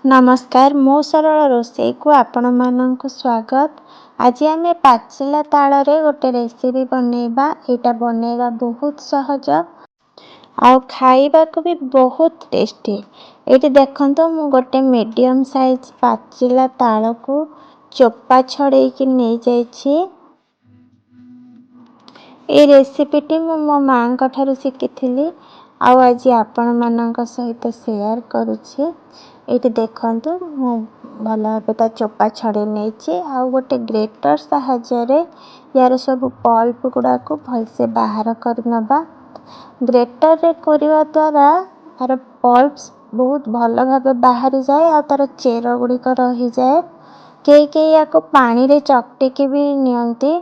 नमस्कार मो सरल रोषे को आपण मानक स्वागत। आज आम पाचिला ताल रे गोटे रेसिपी बनैबा। एटा बनैबा बहुत सहज आउ खाइबा को भी बहुत टेस्टी। एटी देखंतो मु गोटे मीडियम साइज पाचिला ताल को चोपा छड़े कि नै जाइछि। ए रेसिपी टी मो मां का ठारू शिखिथिली आउ आज आपण मानक सहित शेयर करूछि। एटी देखंतु मु भला भाबे चोपा छड़े नेछि आउ गोटे ग्रेटर साहाय्य यार सब पल्प गुडा को भलसे बाहर कर नबा। ग्रेटर रे करिवा द्वारा तार पल्प्स बहुत भल भाबे बाहरी जाए आ तार चेर गुड़िक रही जाए। के या को पानी रे चकटी के भी नियंती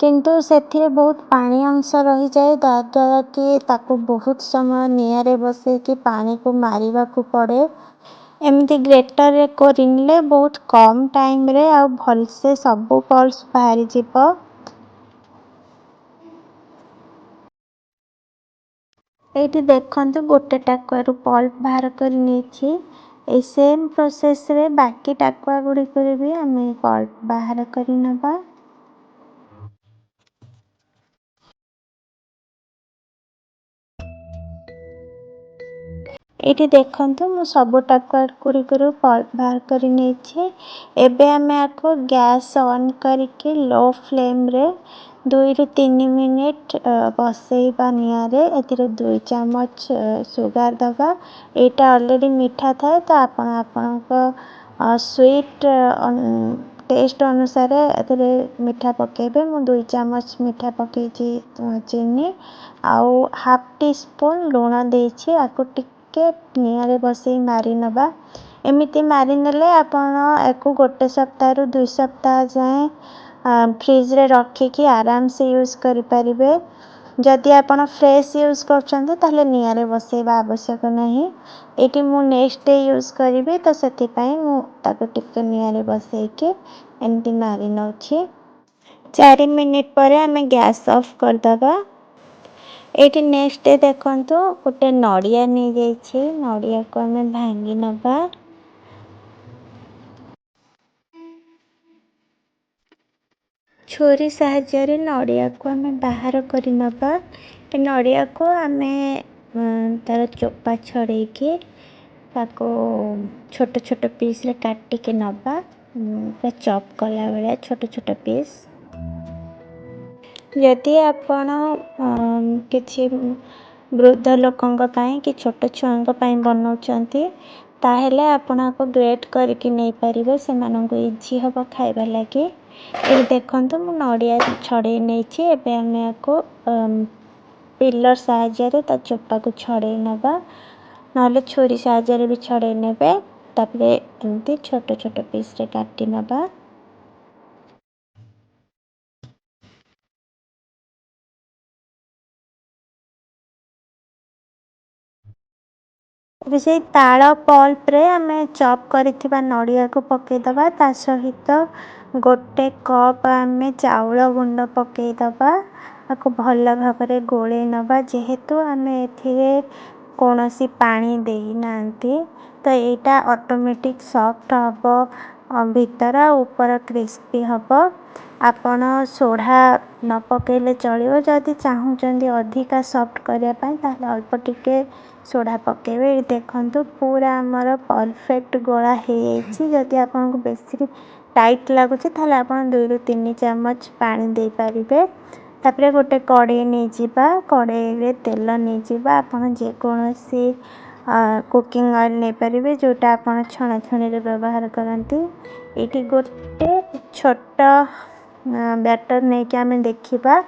किंतु सेथिरे बहुत पानी अंश रही जाए द्वारा कि ताको बहुत समय नियारे बसे कि पानी को मारिबा को पड़े। एमती ग्रेटर रे कोरिनले बहुत कम टाइम रे आ भलसे सबु पल्प्स बाहरी जिवो। एटी देखंतु गोटे टाकुआरु पल्प बाहर करि नेछि। ए सेम प्रोसेस रे बाकी टाकुआ गुडी करे भी हमें पल्प बाहर करि नबा। एटी देखंतु मु सब टाकुआ गुडी करू पल्प बाहर करि नेछि। एबे हमें आको गैस ऑन करके लो फ्लेम रे 2 रु 3 मिनिट बसैबा नियारे। एतिरे 2 चम्मच सुगार दबा। एटा ऑलरेडी मीठा थाए तो आपण आपनका स्वीट टेस्ट अनुसार एतिरे मीठा पकेबे। मु 2 चम्मच मीठा पकेछि चीनी आउ हाफ टी स्पून लूण देछि। आको टिके नियारे बसई मारी नबा। एमिति मारी नेले आपण एको गोटे सप्ताह रु 2 सप्ताह जाए फ्रिज रे रखी कि आराम से यूज करि परिबे। जदि आपण फ्रेश यूज करछन्ते ताले नियारे बसैबा आवश्यक नहीं। एटी मु नेक्स्ट डे यूज करिबे तो सेति पई मु ताको टिके नियारे बसै के एमति मारी नउछि। 4 मिनिट परे हमें गैस ऑफ कर दबा। एटी नेक्स्ट डे देखंतु गोटे नडिया नै जाइछि। नडिया को हमें भांगी नबा। छुरी साहाय्य नडिया को हमें बाहर करि नबा। ए नडिया को हमें तार चोपा छड़े के ताको छोटे छोटे पीस रे काटी के नबा। चॉप कला बेले छोटे छोटे पीस। यदि आपण किछि वृद्ध लोकंग पई कि छोटे छुआंग पई बनाउछन्ती ताहेले आपण को ग्रेट करके नै परिबे। से मानन को इजी हबो खाइबा लागि। ए देखंतु मु नडिया छड़े नेछि। एबे हमें को पिलर साहाय्य रे ता चोपा को छड़े नबा। नले छुरी साहाय्य रे भी छड़े नेबे। तापरे एमती छोटे छोटे पीस रे काटी नबा। विषय ताल पल्प रे हमें चॉप करिथिबा नडिया को पके दबा। ता सहित गोटे कप हमें चाउल गुंड पके दबा। आको भल्ला भाबरे गोळे नबा। जेहेतु हमें एथिरे कोनोसी पानी देई नांती तो एटा ऑटोमेटिक सॉफ्ट हबो। भीतर ऊपर क्रिस्पी हबो। आपण सोडा न पकेले चलिबो। जदि चाहुचंदी अधिका सॉफ्ट करिया पई ताले अल्प टिके सोडा पकेबे। देखंतु पूरा हमर परफेक्ट गोळा हे जाइछि। जदि आपण को बेसी टाइट लागुछि ताले आपण 2 रु 3 चम्मच पानी दे परिबे। तापरे गोटे कड़े नै जिबा। कड़े रे तेल नै जिबा। आपण जे कोनोसी कुकिंग ऑयल नै परिबे जोटा आपण छणा छणी रे व्यवहार करंती। एठी गोटे छोटा बैटर नै के हमें देखिबा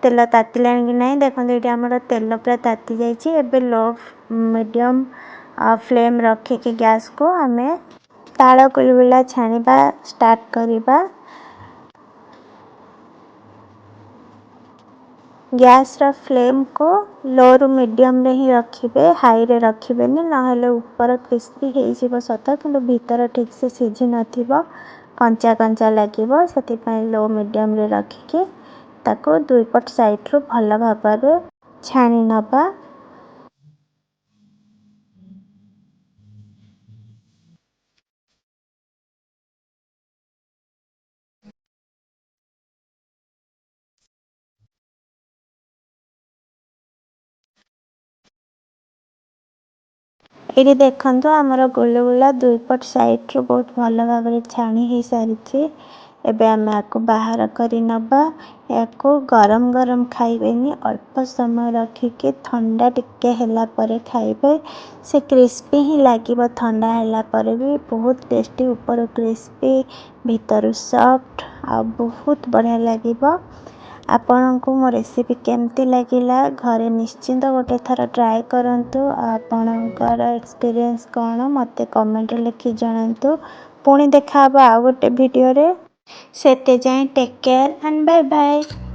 तेल तातिलानी कि नहीं। देखंतु एठी हमर तेल पूरा ताति जाइछि। एबे लो मीडियम फ्लेम रखे के गैस को हमें ताଳ कुलबुला छानिबा स्टार्ट करिबा। गैस रा फ्लेम को लो रु मीडियम रे ही रखिबे। हाई रे रखिबेनी नहले ऊपर क्रिस्पी हे जिवो सता किंतु भीतर ठीक से सिझी नथिबो। कंचा कंचा लागिबो। सेति पई लो मीडियम रे रखि के ताको दुई पट साइड रो भल्ला भाबरे छानी नबा। ଏଇଠି ଦେଖନ୍ତୁ ଆମର ଗୁଲୁଗୁଲା ଦୁଇ ପଟ ସାଇଡରୁ ବହୁତ ଭଲ ଭାବରେ ଛାଣି ହେଇସାରିଛି। ଏବେ ଆମେ ଆକୁ ବାହାର କରି ନବା। ୟାକୁ ଗରମ ଗରମ ଖାଇବେନି, ଅଳ୍ପ ସମୟ ରଖିକି ଥଣ୍ଡା ଟିକେ ହେଲା ପରେ ଖାଇବେ। ସେ କ୍ରିସ୍ପି ହିଁ ଲାଗିବ ଥଣ୍ଡା ହେଲା ପରେ ବି। ବହୁତ ଟେଷ୍ଟି, ଉପରୁ କ୍ରିସ୍ପି ଭିତରୁ ସଫ୍ଟ ଆଉ ବହୁତ ବଢ଼ିଆ ଲାଗିବ। ଆପଣଙ୍କୁ ମୋ ରେସିପି କେମିତି ଲାଗିଲା ଘରେ ନିଶ୍ଚିନ୍ତ ଗୋଟେ ଥର ଟ୍ରାଏ କରନ୍ତୁ। ଆପଣଙ୍କର ଏକ୍ସପିରିଏନ୍ସ କ'ଣ ମୋତେ କମେଣ୍ଟରେ ଲେଖି ଜଣାନ୍ତୁ। ପୁଣି ଦେଖା ହେବ ଆଉ ଗୋଟେ ଭିଡ଼ିଓରେ। ସେତେ ଯାଏଁ take care and bye bye.